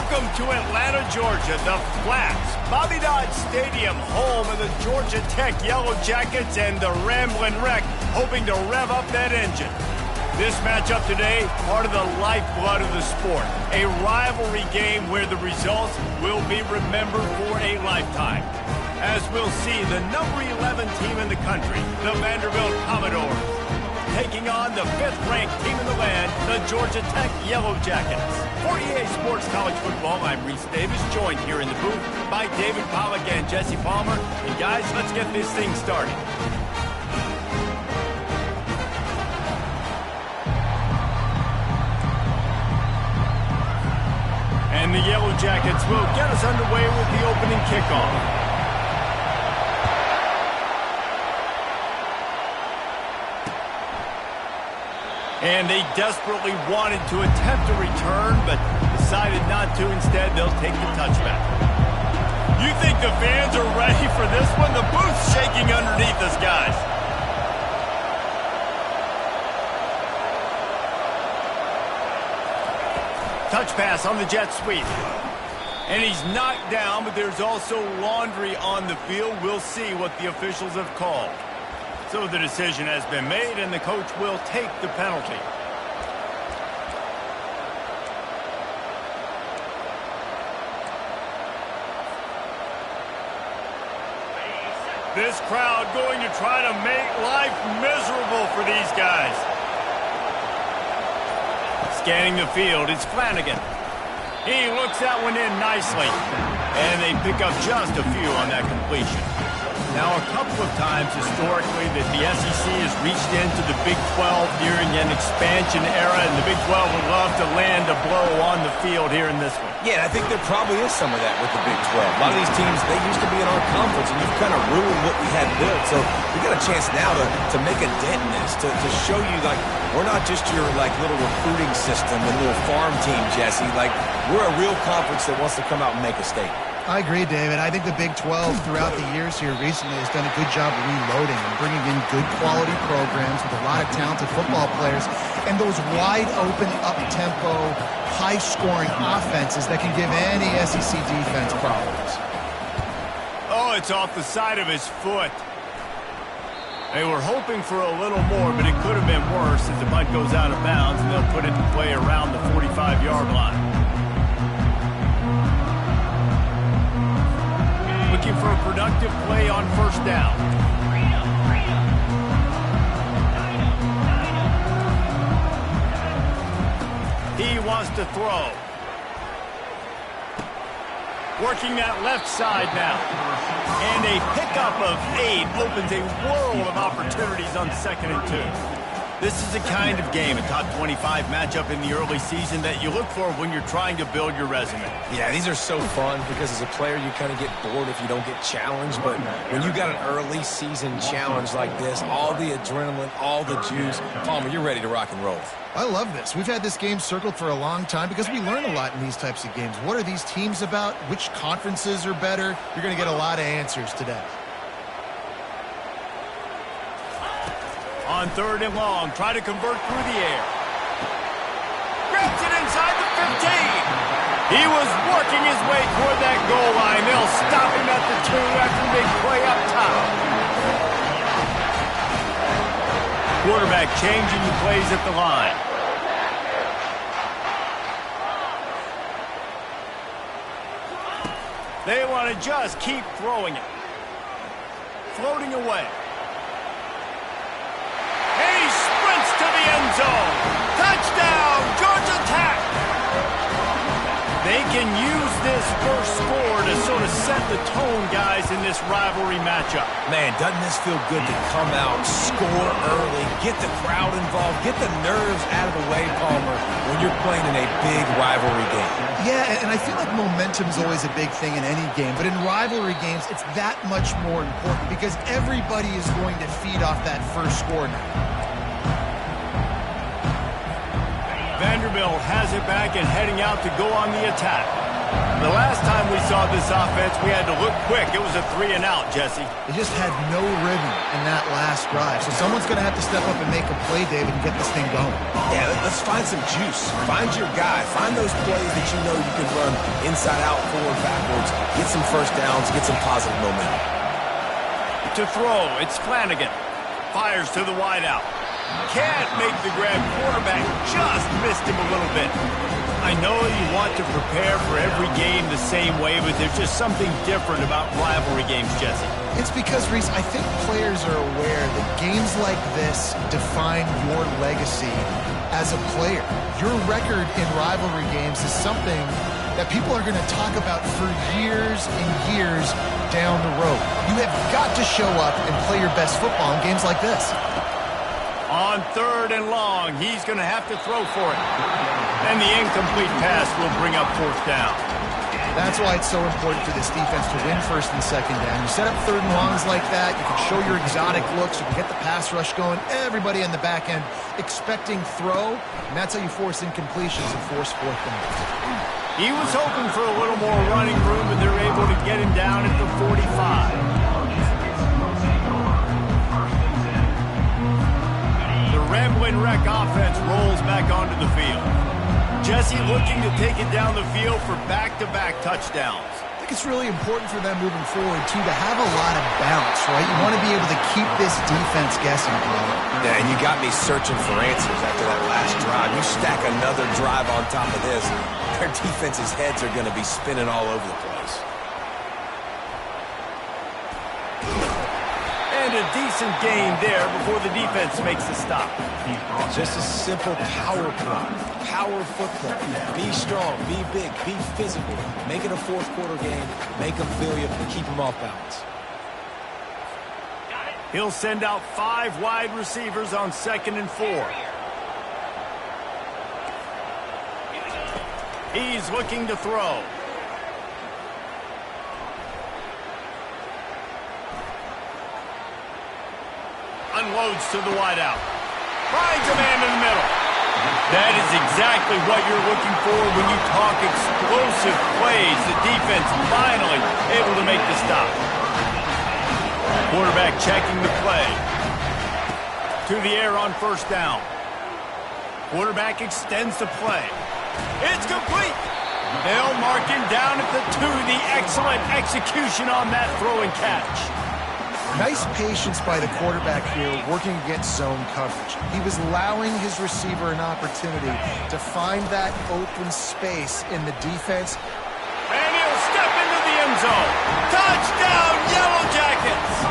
Welcome to Atlanta, Georgia, the Flats, Bobby Dodd Stadium, home of the Georgia Tech Yellow Jackets and the Ramblin' Wreck, hoping to rev up that engine. This matchup today, part of the lifeblood of the sport, a rivalry game where the results will be remembered for a lifetime. As we'll see, the number 11 team in the country, the Vanderbilt Commodores, taking on the 5th-ranked team in the land, the Georgia Tech Yellow Jackets. For EA Sports College Football, I'm Reese Davis, joined here in the booth by David Pollack and Jesse Palmer. And guys, let's get this thing started. And the Yellow Jackets will get us underway with the opening kickoff. And they desperately wanted to attempt a return, but decided not to. Instead, they'll take the touchback. You think the fans are ready for this one? The booth's shaking underneath us, guys. Touch pass on the jet sweep. And he's knocked down, but there's also laundry on the field. We'll see what the officials have called. So the decision has been made, and the coach will take the penalty. This crowd going to try to make life miserable for these guys. Scanning the field, it's Flanagan. He looks that one in nicely. And they pick up just a few on that completion. Now, a couple of times historically that the SEC has reached into the Big 12 during an expansion era, and the Big 12 would love to land a blow on the field here in this one. Yeah, I think there probably is some of that with the Big 12. A lot of these teams, they used to be in our conference, and you've kind of ruined what we had built. So we got a chance now to make a dent in this, to show you, like, we're not just your, like, little recruiting system and little farm team, Jesse. Like, we're a real conference that wants to come out and make a statement. I agree, David. I think the Big 12 throughout the years here recently has done a good job of reloading and bringing in good quality programs with a lot of talented football players and those wide-open, up-tempo, high-scoring offenses that can give any SEC defense problems. Oh, it's off the side of his foot. They were hoping for a little more, but it could have been worse as the punt goes out of bounds, and they'll put it in play around the 45-yard line. Looking for a productive play on first down. He wants to throw. Working that left side now. And a pickup of 8 opens a world of opportunities on 2nd and 2. This is the kind of game, a top 25 matchup in the early season, that you look for when you're trying to build your resume. Yeah, these are so fun because as a player, you kind of get bored if you don't get challenged. But when you got an early season challenge like this, all the adrenaline, all the juice, Palmer, you're ready to rock and roll. I love this. We've had this game circled for a long time because we learn a lot in these types of games. What are these teams about? Which conferences are better? You're going to get a lot of answers today. On 3rd and long, try to convert through the air. Grabs it inside the 15. He was working his way toward that goal line. They'll stop him at the 2 after the big play up top. Quarterback changing the plays at the line. They want to just keep throwing it. Floating away. To the end zone. Touchdown, Georgia Tech. They can use this first score to sort of set the tone, guys, in this rivalry matchup. Man, doesn't this feel good to come out, score early, get the crowd involved, get the nerves out of the way, Palmer, when you're playing in a big rivalry game? Yeah, and I feel like momentum is always a big thing in any game, but in rivalry games, it's that much more important because everybody is going to feed off that first score now. Vanderbilt has it back and heading out to go on the attack. The last time we saw this offense, we had to look quick. It was a 3-and-out, Jesse. They just had no rhythm in that last drive. So someone's going to have to step up and make a play, David, and get this thing going. Yeah, let's find some juice. Find your guy. Find those plays that you know you can run inside out, forward, backwards. Get some first downs. Get some positive momentum. To throw, it's Flanagan. Fires to the wideout. Can't make the grab. Quarterback just missed him a little bit. I know you want to prepare for every game the same way, but there's just something different about rivalry games, Jesse. It's because, Reese, I think players are aware that games like this define your legacy as a player. Your record in rivalry games is something that people are going to talk about for years and years down the road. You have got to show up and play your best football in games like this. On 3rd and long, he's going to have to throw for it. And the incomplete pass will bring up 4th down. That's why it's so important for this defense to win 1st and 2nd down. You set up 3rd and longs like that, you can show your exotic looks, you can get the pass rush going, everybody on the back end expecting throw, and that's how you force incompletions and force 4th down. He was hoping for a little more running room, but they're able to get him down at the 45. Ramblin' Wreck offense rolls back onto the field. Jesse looking to take it down the field for back-to-back touchdowns. I think it's really important for them moving forward, too, to have a lot of bounce, right? You want to be able to keep this defense guessing, Paul. Yeah, and you got me searching for answers after that last drive. You stack another drive on top of this, their defense's heads are going to be spinning all over the place. And a decent gain there before the defense makes the stop. Just a simple power play. Power football. Be strong, be big, be physical. Make it a 4th quarter game. Make them feel you and keep them off balance. He'll send out 5 wide receivers on 2nd and 4. He's looking to throw. Unloads to the wideout. Finds a man in the middle. That is exactly what you're looking for when you talk explosive plays. The defense finally able to make the stop. Quarterback checking the play. To the air on 1st down. Quarterback extends the play. It's complete. They'll mark him down at the 2. The excellent execution on that throw and catch. Nice patience by the quarterback here working against zone coverage. He was allowing his receiver an opportunity to find that open space in the defense. And he'll step into the end zone. Touchdown, Yellow Jackets!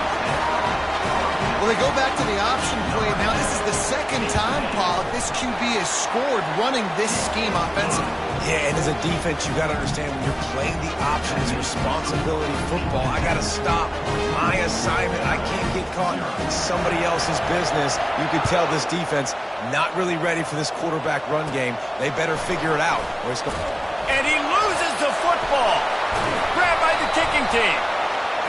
Well, they go back to the option play. Now, this is the 2nd time, Paul, this QB has scored running this scheme offensively. Yeah, and as a defense, you got to understand when you're playing the options, responsibility football, I got to stop my assignment. I can't get caught in somebody else's business. You could tell this defense not really ready for this quarterback run game. They better figure it out. And he loses the football. Grabbed by the kicking team.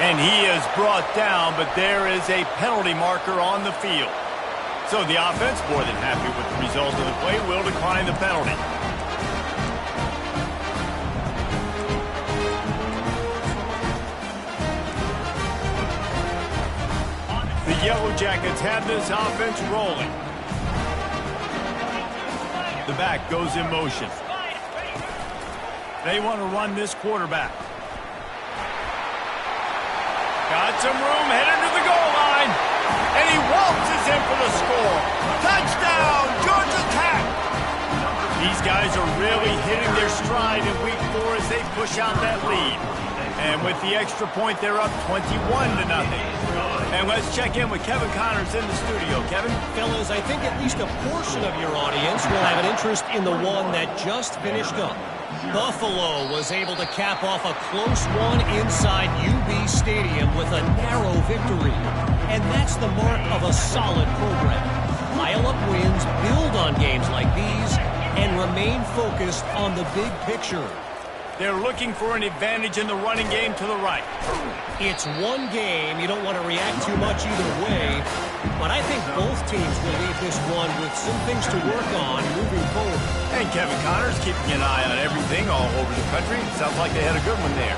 And he is brought down, but there is a penalty marker on the field. So the offense, more than happy with the result of the play, will decline the penalty. The Yellow Jackets have this offense rolling. The back goes in motion. They want to run this quarterback. Got some room, headed to the goal line. And he waltzes in for the score. Touchdown, Georgia Tech! These guys are really hitting their stride in week 4 as they push out that lead. And with the extra point, they're up 21-0. And let's check in with Kevin Connors in the studio. Kevin? Fellas, I think at least a portion of your audience will have an interest in the one that just finished up. Buffalo was able to cap off a close one inside UB Stadium with a narrow victory. And that's the mark of a solid program. Pile up wins, build on games like these, and remain focused on the big picture. They're looking for an advantage in the running game to the right. It's one game. You don't want to react too much either way. But I think both teams will leave this one with some things to work on moving forward. And Kevin Connors keeping an eye on everything all over the country. Sounds like they had a good one there.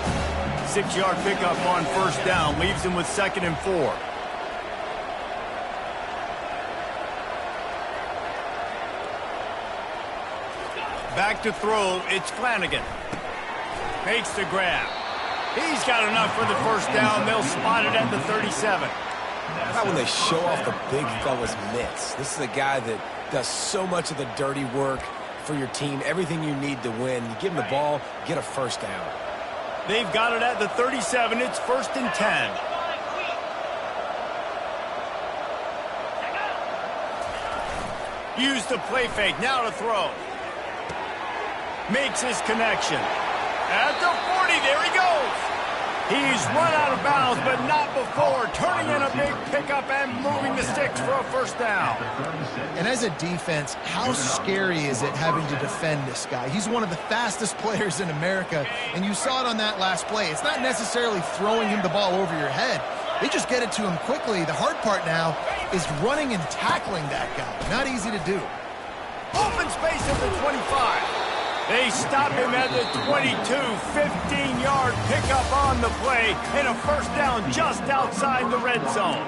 6-yard pickup on first down leaves them with 2nd and 4. Back to throw, it's Flanagan. Makes the grab. He's got enough for the first down. They'll spot it at the 37. How about when they show off the big fella's mitts? This is a guy that does so much of the dirty work for your team, everything you need to win. You give him the ball, get a first down. They've got it at the 37. It's 1st and 10. Use the play fake. Now to throw. Makes his connection. At the 40, there he goes. He's run out of bounds, but not before. Turning in a big pickup and moving the sticks for a first down. And as a defense, how scary is it having to defend this guy? He's one of the fastest players in America, and you saw it on that last play. It's not necessarily throwing him the ball over your head. They just get it to him quickly. The hard part now is running and tackling that guy. Not easy to do. Open space at the 25. They stop him at the 22, 15-yard pickup on the play, and a first down just outside the red zone.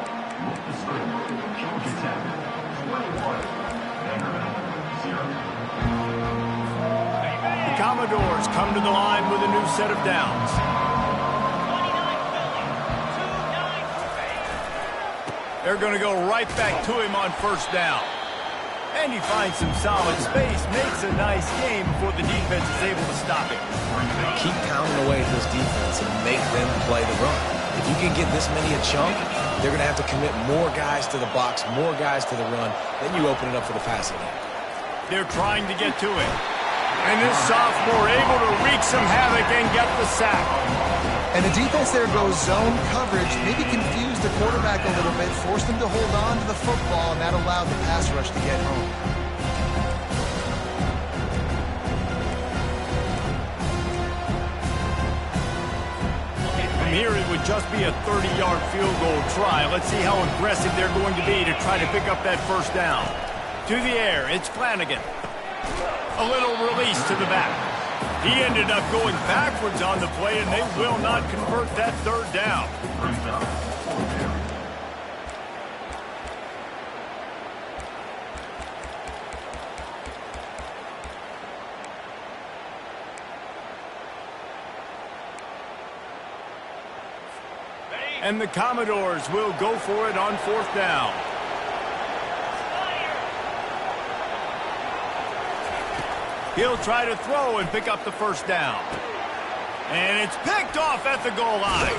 The Commodores come to the line with a new set of downs. They're going to go right back to him on first down. And he finds some solid space, makes a nice game before the defense is able to stop him. Keep pounding away at this defense and make them play the run. If you can get this many a chunk, they're going to have to commit more guys to the box, more guys to the run. Then you open it up for the passing game. They're trying to get to it. And this sophomore able to wreak some havoc and get the sack. And the defense there goes zone coverage, maybe confused the quarterback a little bit, forced him to hold on to the football, and that allowed the pass rush to get home. From here, it would just be a 30-yard field goal try. Let's see how aggressive they're going to be to try to pick up that first down. To the air, it's Flanagan. A little release to the back. He ended up going backwards on the play, and they will not convert that third down. And the Commodores will go for it on fourth down. He'll try to throw and pick up the first down. And it's picked off at the goal line.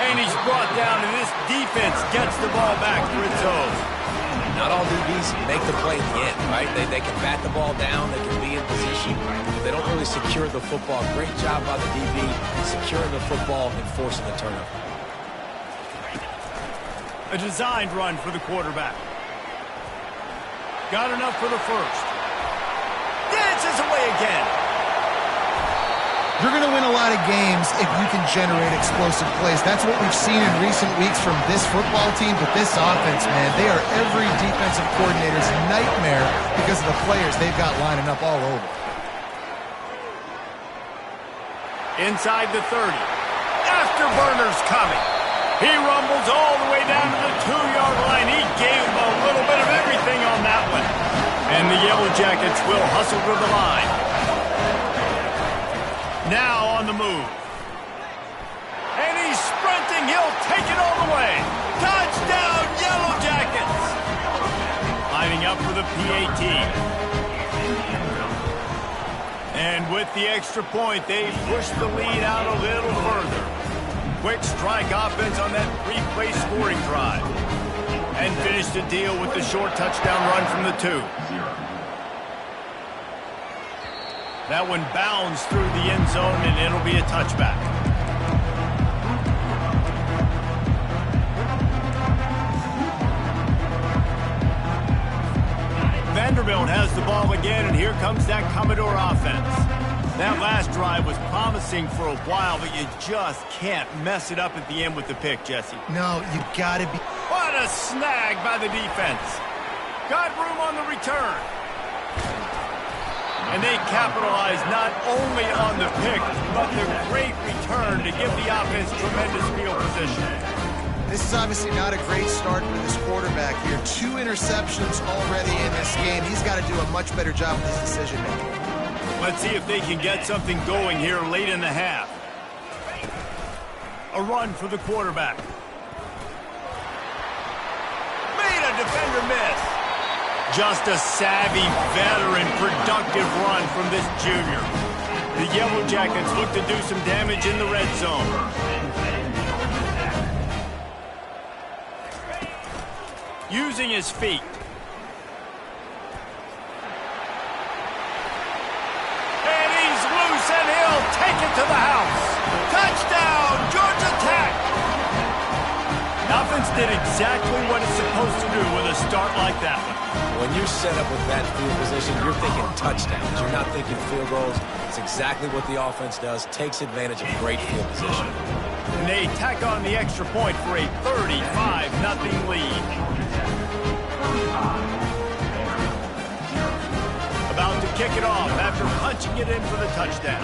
And he's brought down, and this defense gets the ball back for its own. Not all DBs make the play at the end, right? They can bat the ball down, they can be in position. They don't really secure the football. Great job by the DB securing the football and forcing the turnover. A designed run for the quarterback. Got enough for the first. Dances away again. You're going to win a lot of games if you can generate explosive plays. That's what we've seen in recent weeks from this football team, but this offense, man, they are every defensive coordinator's nightmare because of the players they've got lining up all over. Inside the 30. Afterburner's coming. He rumbles all the way down to the 2-yard line. He gave him a little bit of everything on that one. And the Yellow Jackets will hustle to the line. Now on the move. And he's sprinting. He'll take it all the way. Touchdown, Yellow Jackets. Lining up for the PAT. And with the extra point, they push the lead out a little further. Quick strike offense on that three-play scoring drive. And finish the deal with the short touchdown run from the 2. That one bounds through the end zone, and it'll be a touchback. Vanderbilt has the ball again, and here comes that Commodore offense. That last drive was promising for a while, but you just can't mess it up at the end with the pick, Jesse. No, you got to be... What What a snag by the defense. Got room on the return. And they capitalize not only on the pick, but the great return to give the offense tremendous field position. This is obviously not a great start for this quarterback here. 2 interceptions already in this game. He's got to do a much better job with his decision-making. Let's see if they can get something going here late in the half. A run for the quarterback. Made a defender miss. Just a savvy, veteran, productive run from this junior. The Yellow Jackets look to do some damage in the red zone. Using his feet. And he's loose, and he'll take it to the house. Touchdown, Georgia Tech! Offense did exactly what it's supposed to do with a start like that one. When you're set up with that field position, you're thinking touchdowns. You're not thinking field goals. It's exactly what the offense does. Takes advantage of great field position. And they tack on the extra point for a 35-0 lead. About to kick it off after punching it in for the touchdown.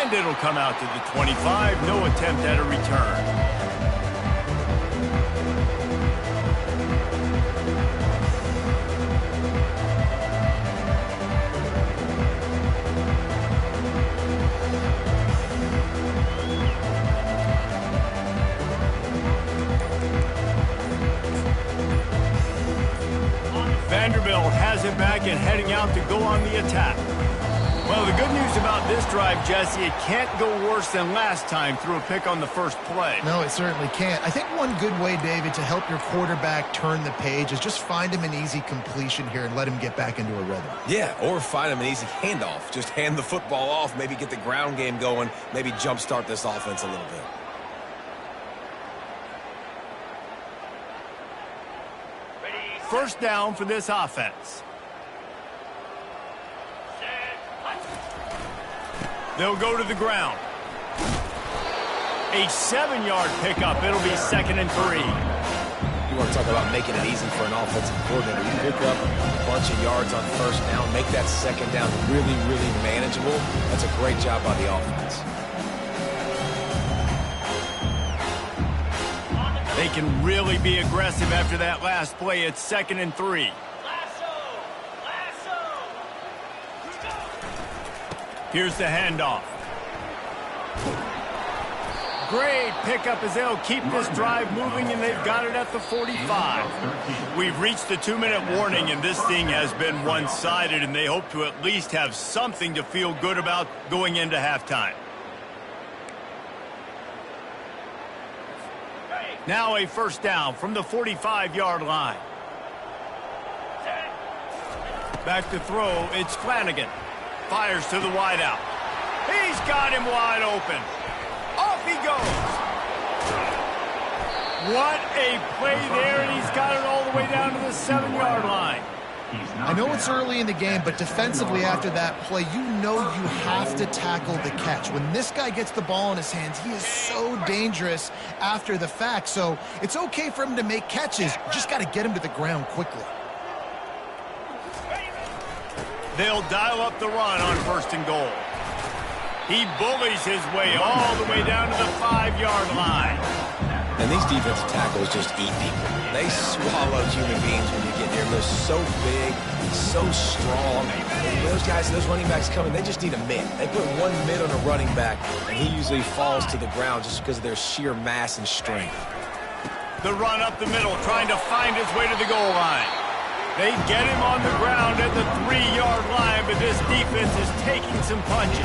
And it'll come out to the 25. No attempt at a return. Vanderbilt has it back and heading out to go on the attack. Well, the good news about this drive, Jesse, it can't go worse than last time through a pick on the first play. No, it certainly can't. I think one good way, David, to help your quarterback turn the page is just find him an easy completion here and let him get back into a rhythm. Yeah, or find him an easy handoff. Just hand the football off, maybe get the ground game going, maybe jumpstart this offense a little bit. First down for this offense. They'll go to the ground. A 7-yard pickup. It'll be 2nd and 3. You want to talk about making it easy for an offensive coordinator. You pick up a bunch of yards on first down, make that second down really, really manageable. That's a great job by the offense. They can really be aggressive after that last play. It's 2nd and 3. Here's the handoff. Great pickup as they'll keep this drive moving, and they've got it at the 45. We've reached the 2-minute warning, and this thing has been one-sided, and they hope to at least have something to feel good about going into halftime. Now a first down from the 45-yard line. Back to throw, it's Flanagan. Fires to the wideout. He's got him wide open. Off he goes. What a play there, and he's got it all the way down to the 7-yard line. I know it's early in the game, but defensively after that play, you know you have to tackle the catch. When this guy gets the ball in his hands, he is so dangerous after the fact. So it's okay for him to make catches. You just got to get him to the ground quickly. They'll dial up the run on 1st and goal. He bullies his way all the way down to the 5-yard line. And these defensive tackles just eat people. They swallow human beings when you get near them. They're so big, so strong. And those guys, those running backs coming, they just need a mid. They put one mid on a running back, and he usually falls to the ground just because of their sheer mass and strength. The run up the middle, trying to find his way to the goal line. They get him on the ground at the 3-yard line, but this defense is taking some punches.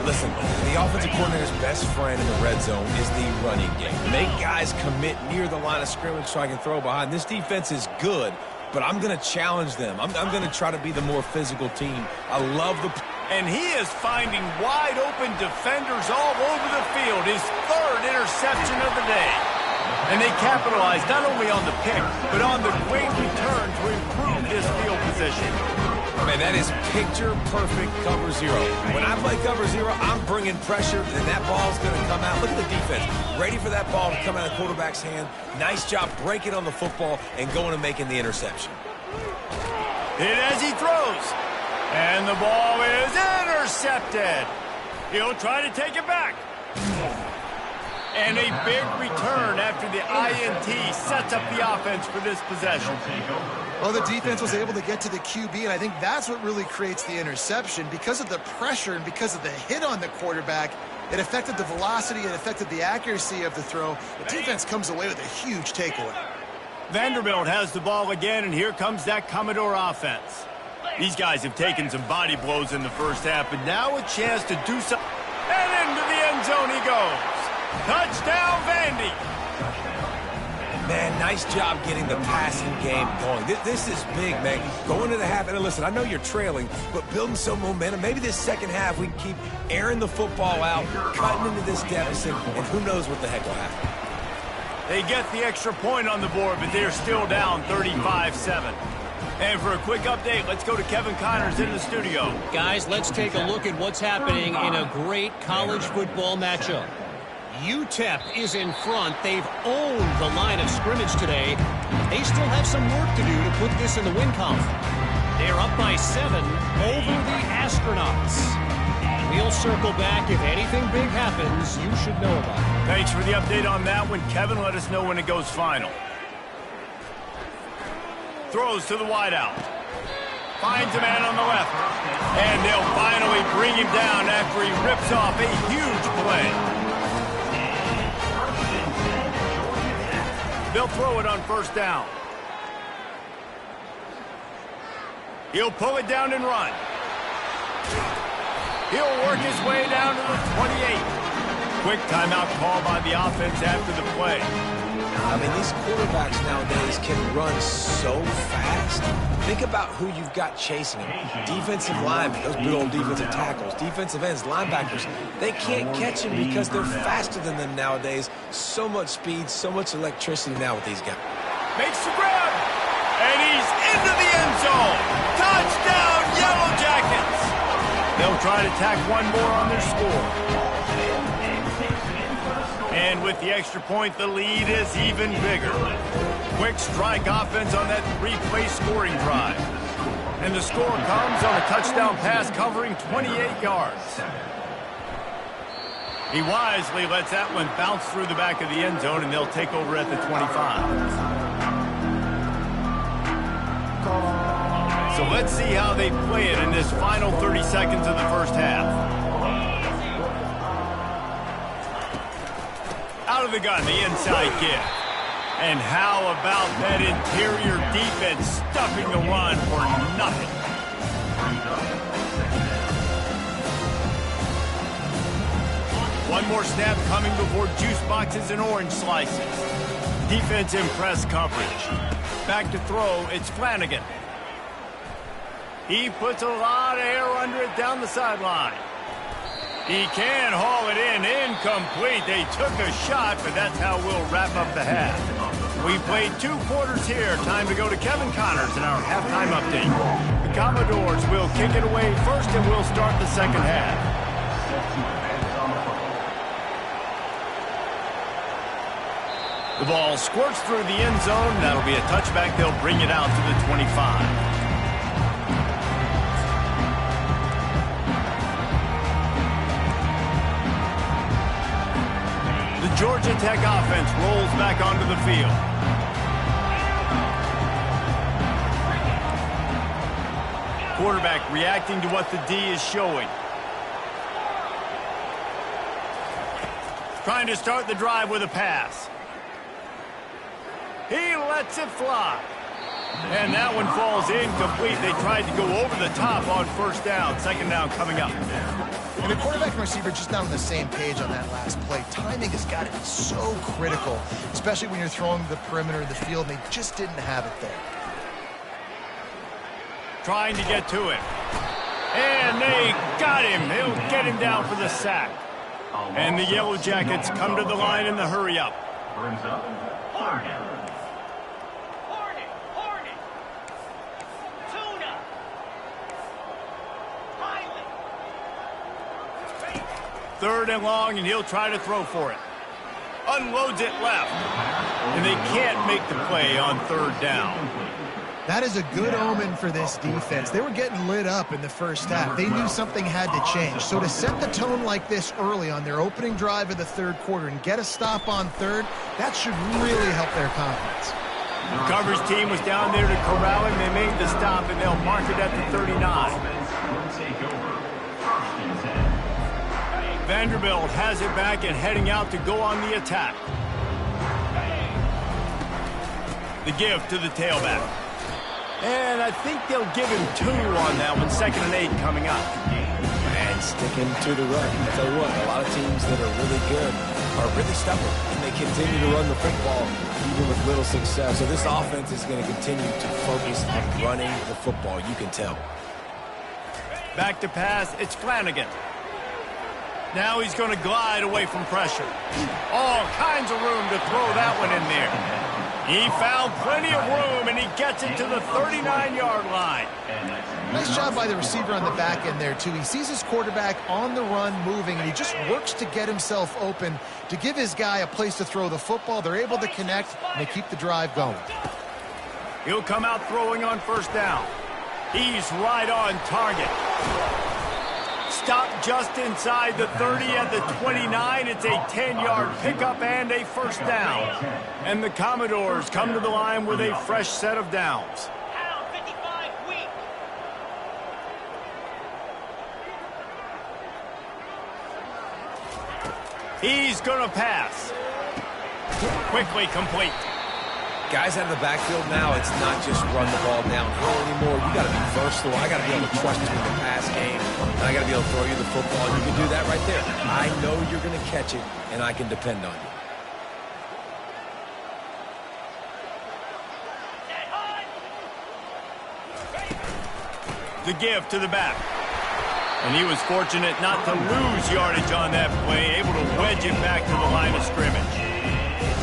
Listen, the offensive coordinator's best friend in the red zone is the running game. Make guys commit near the line of scrimmage so I can throw behind. This defense is good, but I'm going to challenge them. I'm going to try to be the more physical team. I love the... And he is finding wide open defenders all over the field. His 3rd interception of the day. And they capitalize not only on the pick, but on the great return to improve this field position. Man, that is picture-perfect cover zero. When I play cover zero, I'm bringing pressure, and that ball's going to come out. Look at the defense. Ready for that ball to come out of the quarterback's hand. Nice job breaking on the football and going and making the interception. Hit as he throws. And the ball is intercepted. He'll try to take it back. And a big return after the INT sets up the offense for this possession. Well, the defense was able to get to the QB, and I think that's what really creates the interception. Because of the pressure and because of the hit on the quarterback, it affected the velocity, it affected the accuracy of the throw. The defense comes away with a huge takeaway. Vanderbilt has the ball again, and here comes that Commodore offense. These guys have taken some body blows in the first half, but now a chance to do something. And into the end zone he goes. Touchdown, Vandy. Man, nice job getting the passing game going. This is big, man. Going to the half, and listen, I know you're trailing, but building some momentum. Maybe this second half we can keep airing the football out, cutting into this deficit, and who knows what the heck will happen. They get the extra point on the board, but they're still down 35-7. And for a quick update, let's go to Kevin Connors in the studio. Guys, let's take a look at what's happening in a great college football matchup. UTEP is in front. They've owned the line of scrimmage today. They still have some work to do to put this in the win column. They're up by 7 over the Astronauts. We'll circle back. If anything big happens, you should know about it. Thanks for the update on that one, Kevin. Let us know when it goes final. Throws to the wideout. Finds a man on the left. And they'll finally bring him down after he rips off a huge play. They'll throw it on first down. He'll pull it down and run. He'll work his way down to the 28. Quick timeout call by the offense after the play. I mean, these quarterbacks nowadays can run so fast. Think about who you've got chasing them. Defensive linemen, those big old defensive tackles, defensive ends, linebackers. They can't catch them because they're faster than them nowadays. So much speed, so much electricity now with these guys. Makes the grab. And he's into the end zone. Touchdown, Yellow Jackets. They'll try to tack one more on their score. And with the extra point, the lead is even bigger. Quick strike offense on that 3-play scoring drive. And the score comes on a touchdown pass covering 28 yards. He wisely lets that one bounce through the back of the end zone, and they'll take over at the 25. So let's see how they play it in this final 30 seconds of the first half. Out of the gun, the inside give. And how about that interior defense stuffing the run for nothing? One more snap coming before juice boxes and orange slices. Defense in press coverage. Back to throw, it's Flanagan. He puts a lot of air under it down the sideline. He can haul it in, incomplete. They took a shot, but that's how we'll wrap up the half. We played 2 quarters here. Time to go to Kevin Connors in our halftime update. The Commodores will kick it away first, and we'll start the second half. The ball squirts through the end zone. That'll be a touchback. They'll bring it out to the 25. Georgia Tech offense rolls back onto the field. Quarterback reacting to what the D is showing. Trying to start the drive with a pass. He lets it fly. And that one falls incomplete. They tried to go over the top on first down. Second down coming up. And the quarterback and receiver just not on the same page on that last play. Timing has got to be so critical, especially when you're throwing the perimeter of the field, and they just didn't have it there. Trying to get to it. And they got him. They'll get him down for the sack. And the Yellow Jackets come to the line in the hurry-up. Brings up Hornet. 3rd and long, and he'll try to throw for it. Unloads it left. And they can't make the play on 3rd down. That is a good omen for this defense. They were getting lit up in the first half. They knew something had to change. So to set the tone like this early on their opening drive of the 3rd quarter and get a stop on 3rd, that should really help their confidence. The coverage team was down there to corral him. They made the stop, and they'll mark it at the 39. Vanderbilt has it back and heading out to go on the attack. The give to the tailback. And I think they'll give him 2 on that one. 2nd and 8 coming up. And sticking to the run. I tell you what, a lot of teams that are really good are really stubborn, and they continue to run the football even with little success. So this offense is going to continue to focus on running the football. You can tell. Back to pass. It's Flanagan. Now he's going to glide away from pressure. All kinds of room to throw that one in there. He found plenty of room, and he gets it to the 39-yard line. Nice job by the receiver on the back end there, too. He sees his quarterback on the run moving, and he just works to get himself open to give his guy a place to throw the football. They're able to connect, and they keep the drive going. He'll come out throwing on 1st down. He's right on target. Stopped just inside the 30 at the 29. It's a 10-yard pickup and a 1st down. And the Commodores come to the line with a fresh set of downs. He's going to pass. Quickly complete. Guys out of the backfield now, it's not just run the ball downhill anymore. You got to be versatile. I got to be able to trust you in the pass game. And I got to be able to throw you the football. You can do that right there. I know you're going to catch it, and I can depend on you. The give to the back. And he was fortunate not to lose yardage on that play, able to wedge it back to the line of scrimmage.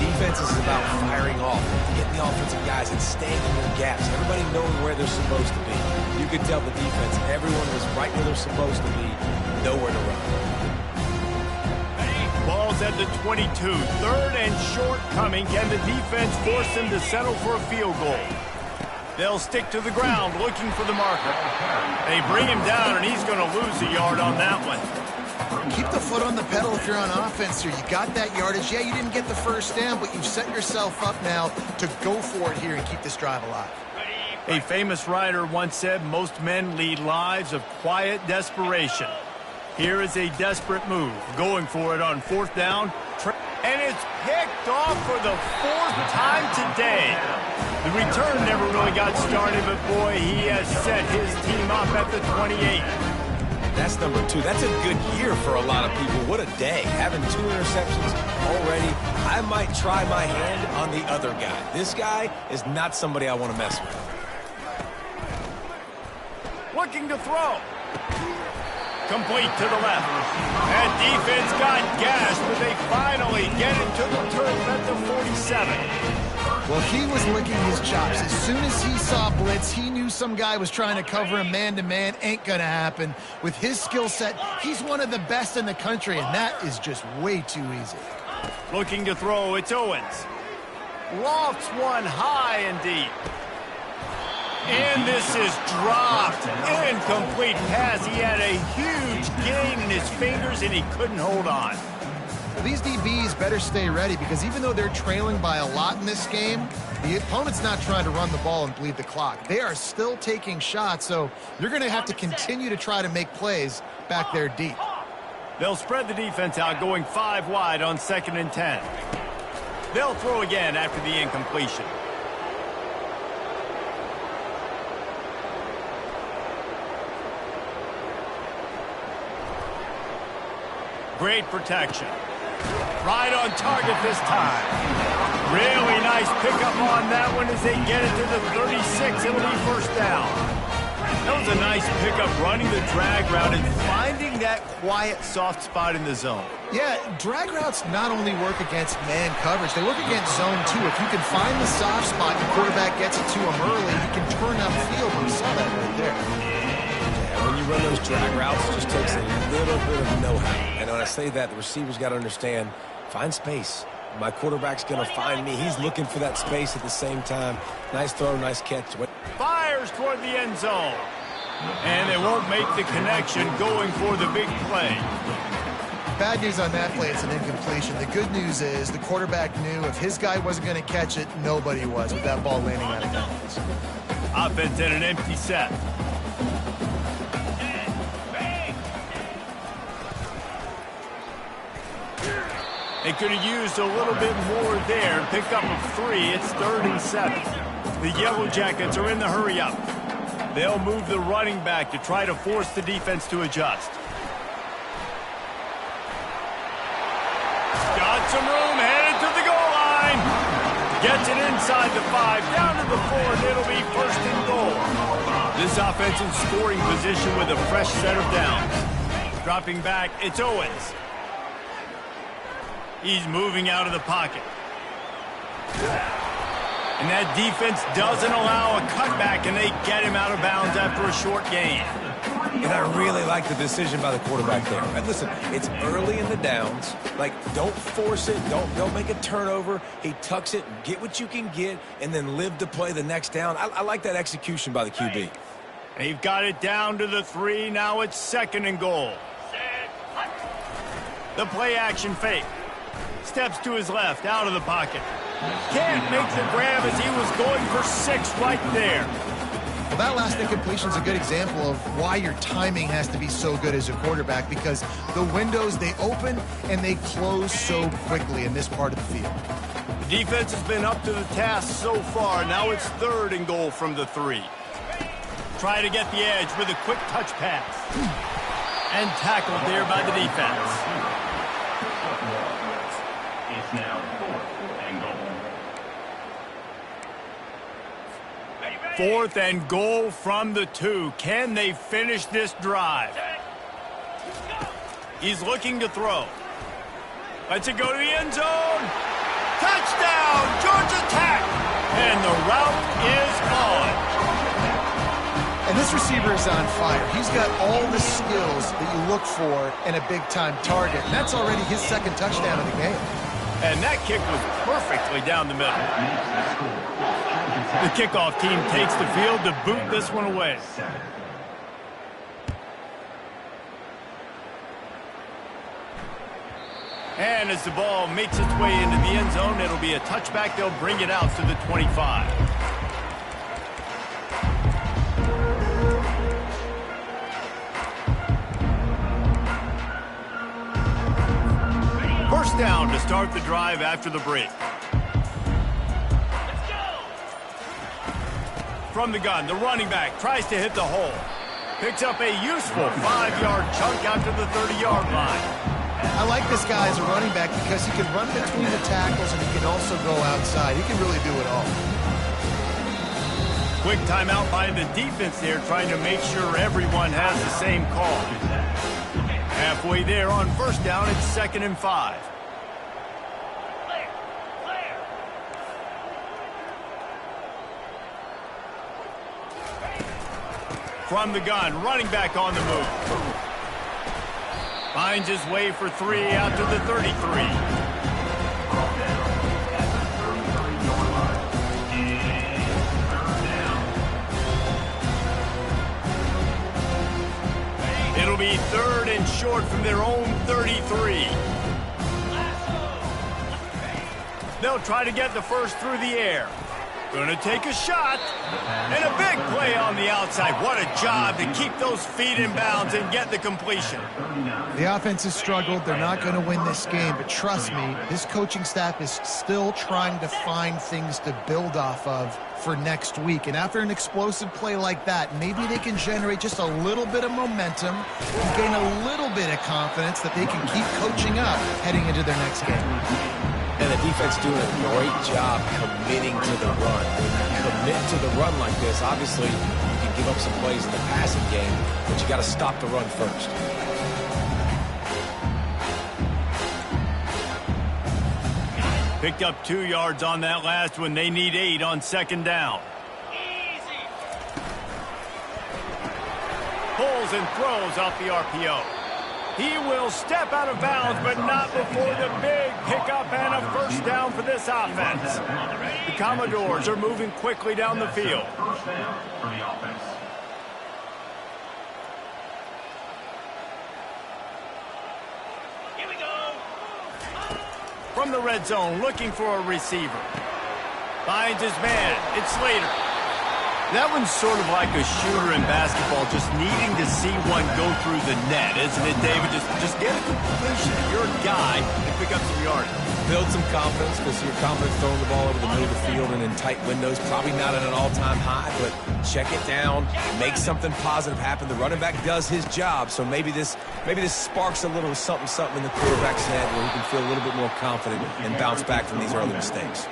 Defense is about firing off, getting the offensive guys and staying in their gaps. Everybody knowing where they're supposed to be. You could tell the defense, everyone was right where they're supposed to be, nowhere to run. Ball's at the 22. 3rd and short coming. Can the defense force them to settle for a field goal? They'll stick to the ground looking for the marker. They bring him down, and he's going to lose a yard on that one. Keep the foot on the pedal if you're on offense here. You got that yardage. Yeah, you didn't get the 1st down, but you've set yourself up now to go for it here and keep this drive alive. A famous writer once said, most men lead lives of quiet desperation. Here is a desperate move, going for it on 4th down. And it's picked off for the 4th time today. The return never really got started, but boy, he has set his team up at the 28. That's number 2. That's a good year for a lot of people. What a day. Having 2 interceptions already. I might try my hand on the other guy. This guy is not somebody I want to mess with. Looking to throw. Complete to the left. That defense got gashed, but they finally get it to the turf at the 47. Well, he was licking his chops. As soon as he saw blitz, he knew some guy was trying to cover him man-to-man. Ain't going to happen. With his skill set, he's one of the best in the country, and that is just way too easy. Looking to throw, it's Owens. Lofts one high and deep. And this is dropped. Incomplete pass. He had a huge gain in his fingers, and he couldn't hold on. These DBs better stay ready because even though they're trailing by a lot in this game, the opponent's not trying to run the ball and bleed the clock. They are still taking shots, so you're going to have to continue to try to make plays back there deep. They'll spread the defense out, going 5 wide on 2nd and 10. They'll throw again after the incompletion. Great protection. Right on target this time. Really nice pickup on that one as they get it to the 36. It'll be 1st down. That was a nice pickup, running the drag route and finding that quiet, soft spot in the zone. Yeah, drag routes not only work against man coverage, they work against zone too. If you can find the soft spot, the quarterback gets it to him early, he can turn upfield. We saw that right there. Yeah, when you run those drag routes, it just takes a little bit of know-how. And when I say that, the receiver's got to understand, find space. My quarterback's going to find me. He's looking for that space at the same time. Nice throw, nice catch. Fires toward the end zone. And they won't make the connection going for the big play. Bad news on that play, it's an incompletion. The good news is the quarterback knew if his guy wasn't going to catch it, nobody was with that ball landing out of bounds. Offense at an empty set. They could have used a little bit more there. Pick up of 3. It's 3rd and 7. The Yellow Jackets are in the hurry-up. They'll move the running back to try to force the defense to adjust. Got some room, headed to the goal line. Gets it inside the 5, down to the 4, and it'll be 1st and goal. This offense in scoring position with a fresh set of downs. Dropping back, it's Owens. He's moving out of the pocket. And that defense doesn't allow a cutback, and they get him out of bounds after a short gain. And I really like the decision by the quarterback there. And listen, it's early in the downs. Like, don't force it. Don't make a turnover. He tucks it, get what you can get, and then live to play the next down. I like that execution by the QB. They've got it down to the 3. Now it's 2nd and goal. The play action fake. Steps to his left, out of the pocket. Can't make the grab as he was going for 6 right there. Well, that last incompletion is a good example of why your timing has to be so good as a quarterback, because the windows, they open and they close so quickly in this part of the field. The defense has been up to the task so far. Now it's 3rd and goal from the 3. Try to get the edge with a quick touch pass. And tackled there by the defense. It's now 4th and goal. 4th and goal from the 2. Can they finish this drive? He's looking to throw. Lets it go to the end zone. Touchdown, Georgia Tech! And the route is on. And this receiver is on fire. He's got all the skills that you look for in a big-time target. And that's already his 2nd touchdown of the game. And that kick was perfectly down the middle. The kickoff team takes the field to boot this one away. And as the ball makes its way into the end zone, it'll be a touchback. They'll bring it out to the 25. First down to start the drive after the break. From the gun, the running back tries to hit the hole. Picks up a useful 5-yard chunk out to the 30-yard line. I like this guy as a running back because he can run between the tackles and he can also go outside. He can really do it all. Quick timeout by the defense there, trying to make sure everyone has the same call. Halfway there on first down, it's 2nd and 5. From the gun, running back on the move. Finds his way for 3 out to the 33. It'll be 3rd and short from their own 33. They'll try to get the first through the air. Going to take a shot. And a big play on the outside. What a job to keep those feet in bounds and get the completion. The offense has struggled. They're not going to win this game. But trust me, this coaching staff is still trying to find things to build off of for next week. And after an explosive play like that, maybe they can generate just a little bit of momentum and gain a little bit of confidence that they can keep coaching up heading into their next game. And the defense doing a great job committing to the run. Commit to the run like this. Obviously, you can give up some plays in the passing game, but you got to stop the run first. Picked up 2 yards on that last one. They need 8 on 2nd down. pulls and throws off the RPO. He will step out of bounds, but not before the big pickup and a first down for this offense. The Commodores are moving quickly down the field. First down for the offense. Here we go. From the red zone, looking for a receiver. Finds his man. It's Slater. That one's sort of like a shooter in basketball, just needing to see one go through the net, isn't it, David? Just get a completion. You're a guy and pick up some yardage. Build some confidence, because your confidence throwing the ball over the middle of the field and in tight windows, probably not at an all-time high, but check it down, make something positive happen. The running back does his job, so maybe this sparks a little something in the quarterback's head where he can feel a little bit more confident and bounce back from these early mistakes.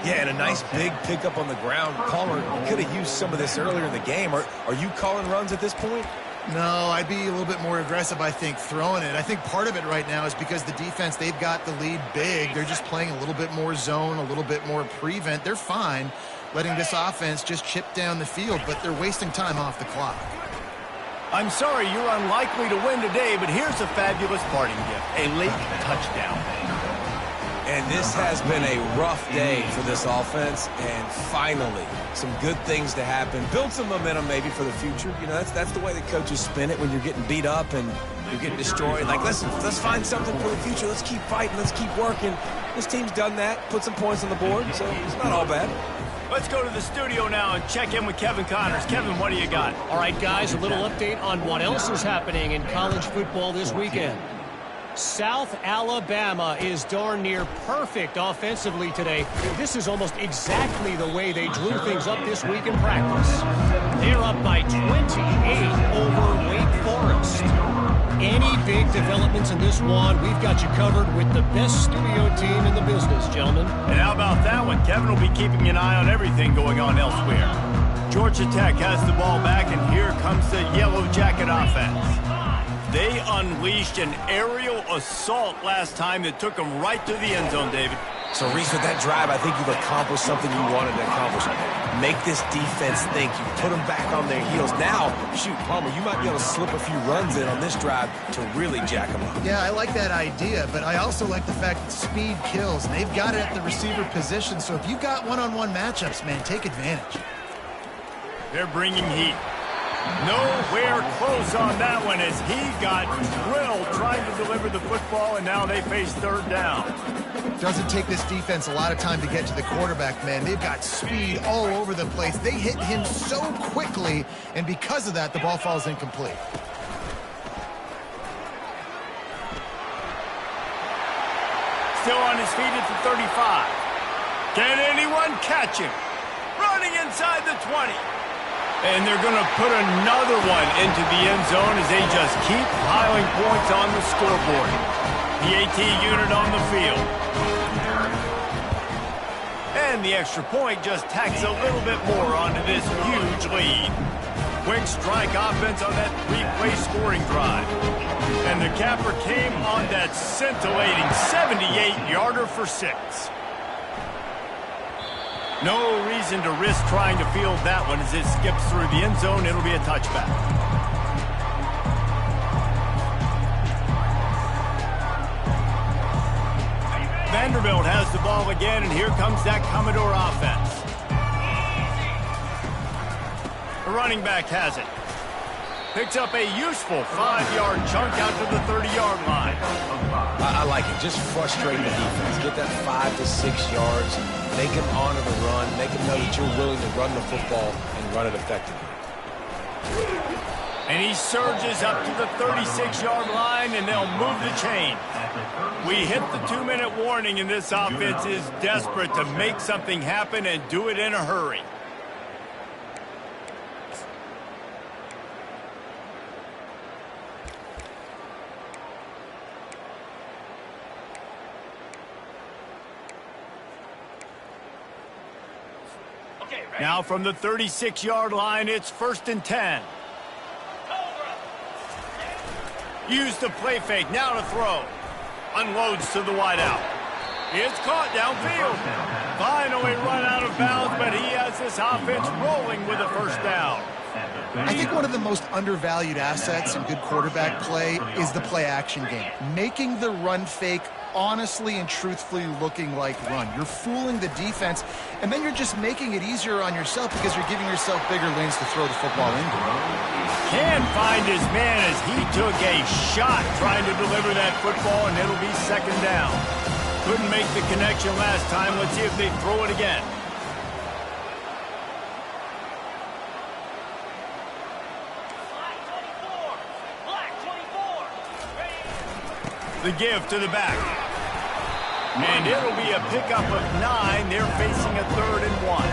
Yeah, and a nice big pickup on the ground. Palmer could have used some of this earlier in the game. Are you calling runs at this point? No, I'd be a little bit more aggressive, I think, throwing it. I think part of it right now is because the defense, they've got the lead big. They're just playing a little bit more zone, a little bit more prevent. They're fine letting this offense just chip down the field, but they're wasting time off the clock. I'm sorry you're unlikely to win today, but here's a fabulous parting gift. A late touchdown. And this has been a rough day for this offense, and finally, some good things to happen. Build some momentum maybe for the future. You know, that's the way the coaches spin it when you're getting beat up and you're getting destroyed. Like, listen, let's find something for the future. Let's keep fighting. Let's keep working. This team's done that, put some points on the board, so it's not all bad. Let's go to the studio now and check in with Kevin Connors. Kevin, what do you got? All right, guys, a little update on what else is happening in college football this weekend. South Alabama is darn near perfect offensively today. This is almost exactly the way they drew things up this week in practice. They're up by 28 over Wake Forest. Any big developments in this one, we've got you covered with the best studio team in the business, gentlemen. And how about that one? Kevin will be keeping an eye on everything going on elsewhere. Georgia Tech has the ball back, and here comes the Yellow Jacket offense. They unleashed an aerial assault last time that took them right to the end zone, David. So, Reese, with that drive, I think you've accomplished something you wanted to accomplish. Make this defense think. You put them back on their heels. Now, shoot, Palmer, you might be able to slip a few runs in on this drive to really jack them up. Yeah, I like that idea, but I also like the fact that speed kills, and they've got it at the receiver position, so if you've got one-on-one matchups, man, take advantage. They're bringing heat. Nowhere close on that one as he got drilled trying to deliver the football, and now they face third down. Doesn't take this defense a lot of time to get to the quarterback, man. They've got speed all over the place. They hit him so quickly, and because of that, the ball falls incomplete. Still on his feet at the 35. Can anyone catch him? Running inside the 20. And they're going to put another one into the end zone as they just keep piling points on the scoreboard. The AT unit on the field. And the extra point just tacks a little bit more onto this huge lead. Quick strike offense on that three-play scoring drive. And the capper came on that scintillating 78-yarder for 6. No reason to risk trying to field that one as it skips through the end zone. It'll be a touchback. Vanderbilt has the ball again, and here comes that Commodore offense. The running back has it. Picks up a useful 5-yard chunk out to the 30-yard line. I like it. Just frustrate the defense. Get that 5 to 6 yards. Make them honor the run. Make them know that you're willing to run the football and run it effectively. And he surges up to the 36-yard line, and they'll move the chain. We hit the 2-minute warning, and this offense is desperate to make something happen and do it in a hurry. Now from the 36-yard line, it's 1st and 10. Use the play fake, now to throw. Unloads to the wideout. It's caught downfield. Finally run out of bounds, but he has this offense rolling with a first down. I think one of the most undervalued assets in good quarterback play is the play-action game. Making the run fake honestly and truthfully looking like run. You're fooling the defense, and then you're just making it easier on yourself because you're giving yourself bigger lanes to throw the football into. Can find his man as he took a shot trying to deliver that football, and it'll be second down. Couldn't make the connection last time. Let's see if they throw it again. The give to the back. And it'll be a pickup of 9. They're facing a 3rd and 1.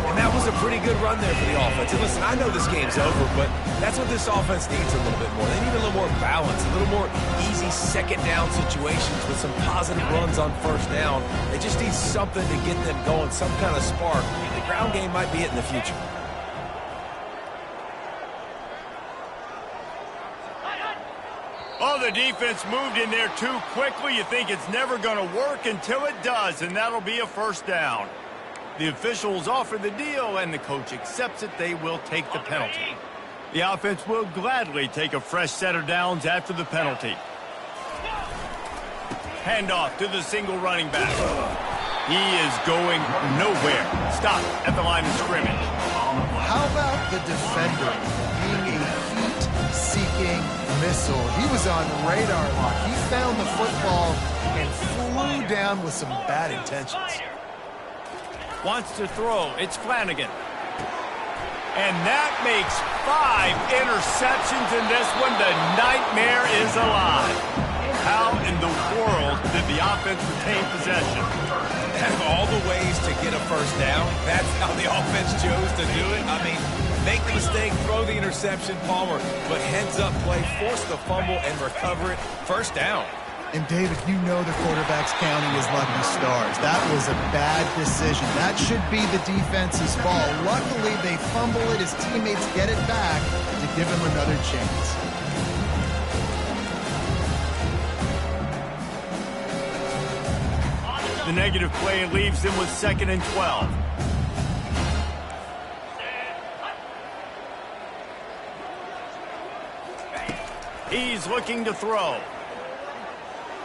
And that was a pretty good run there for the offense. And listen, I know this game's over, but that's what this offense needs a little bit more. They need a little more balance, a little more easy second down situations with some positive runs on first down. They just need something to get them going, some kind of spark. The ground game might be it in the future. Oh, the defense moved in there too quickly. You think it's never going to work until it does, and that'll be a first down. The officials offer the deal, and the coach accepts it. They will take the penalty. The offense will gladly take a fresh set of downs after the penalty. Handoff to the single running back. He is going nowhere. Stop at the line of scrimmage. How about the defender being a heat-seeking missile? He was on radar lock. He found the football and flew down with some bad intentions. Wants to throw. It's Flanagan. And that makes 5 interceptions in this one. The nightmare is alive. How in the world did the offense retain possession? Have all the ways to get a first down. That's how the offense chose to do it. I mean, make the mistake, throw the interception, Palmer, but heads-up play, force the fumble, and recover it. First down. And, David, you know the quarterback's counting his lucky stars. That was a bad decision. That should be the defense's fault. Luckily, they fumble it. His teammates get it back to give him another chance. The negative play leaves him with 2nd and 12. He's looking to throw.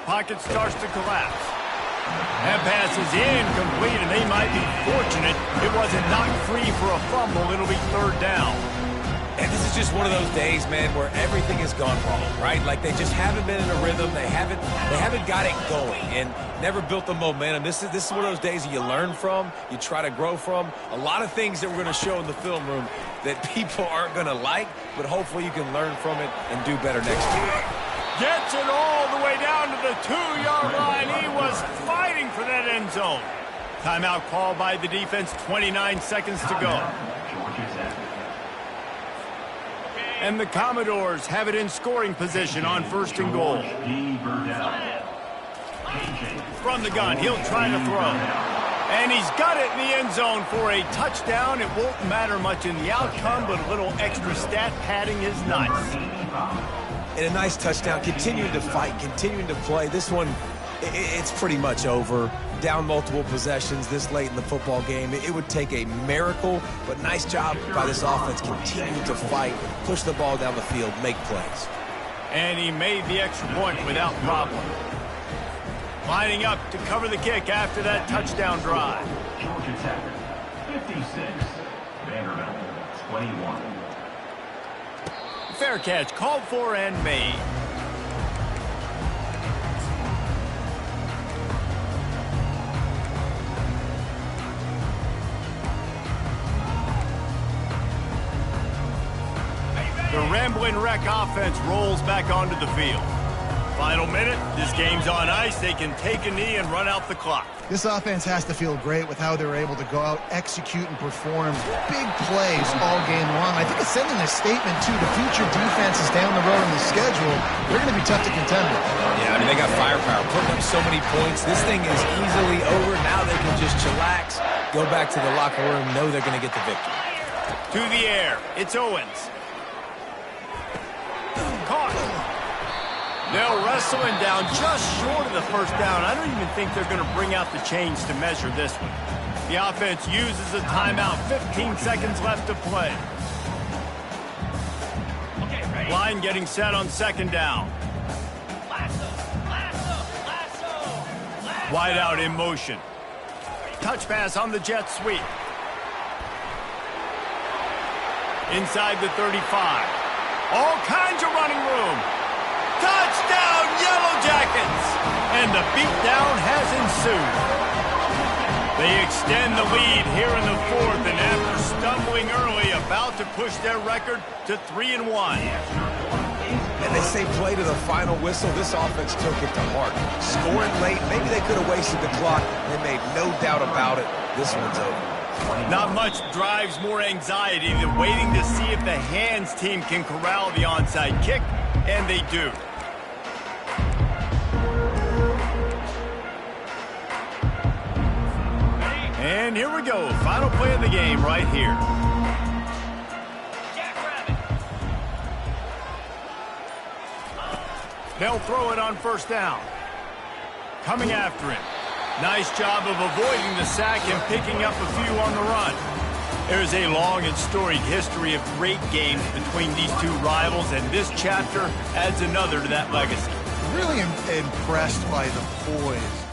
Pocket starts to collapse. That pass is incomplete, and they might be fortunate it wasn't knocked free for a fumble. It'll be 3rd down. And this is just one of those days, man, where everything has gone wrong, right? Like they just haven't been in a rhythm. They haven't got it going and never built the momentum. This is one of those days that you learn from, you try to grow from. A lot of things that we're going to show in the film room that people aren't going to like, but hopefully you can learn from it and do better next year. Gets it all the way down to the 2-yard line. He was fighting for that end zone. Timeout called by the defense, 29 seconds to go. And the Commodores have it in scoring position on 1st and goal. From the gun, he'll try to throw. And he's got it in the end zone for a touchdown. It won't matter much in the outcome, but a little extra stat padding is nice. And a nice touchdown, continuing to fight, continuing to play. This one, it's pretty much over. Down multiple possessions this late in the football game. It would take a miracle, but nice job by this offense continuing to fight, push the ball down the field, make plays. And he made the extra point without problem. Lining up to cover the kick after that touchdown drive. Georgia Tech, 56. Vanderbilt, 21. Fair catch, called for and made. The Ramblin' Wreck offense rolls back onto the field. Final minute, this game's on ice. They can take a knee and run out the clock. This offense has to feel great with how they're able to go out, execute, and perform big plays all game long. I think it's sending a statement, too, to future defenses down the road in the schedule. They're going to be tough to contend with. Yeah, I mean, they got firepower, putting up so many points. This thing is easily over. Now they can just chillax, go back to the locker room, know they're going to get the victory. To the air, it's Owens. Caught. They'll wrestle him down just short of the first down. I don't even think they're going to bring out the chains to measure this one. The offense uses a timeout. 15 seconds left to play. Line getting set on second down. Wide out in motion. Touch pass on the jet sweep. Inside the 35. All kinds of running room. Touchdown, Yellow Jackets! And the beatdown has ensued. They extend the lead here in the fourth, and after stumbling early, about to push their record to 3-1. And they say play to the final whistle. This offense took it to heart. Scoring late, maybe they could have wasted the clock. They made no doubt about it. This one's over. Not much drives more anxiety than waiting to see if the hands team can corral the onside kick, and they do. And here we go. Final play of the game right here. They'll throw it on first down. Coming after him. Nice job of avoiding the sack and picking up a few on the run. There's a long and storied history of great games between these two rivals, and this chapter adds another to that legacy. Really impressed by the poise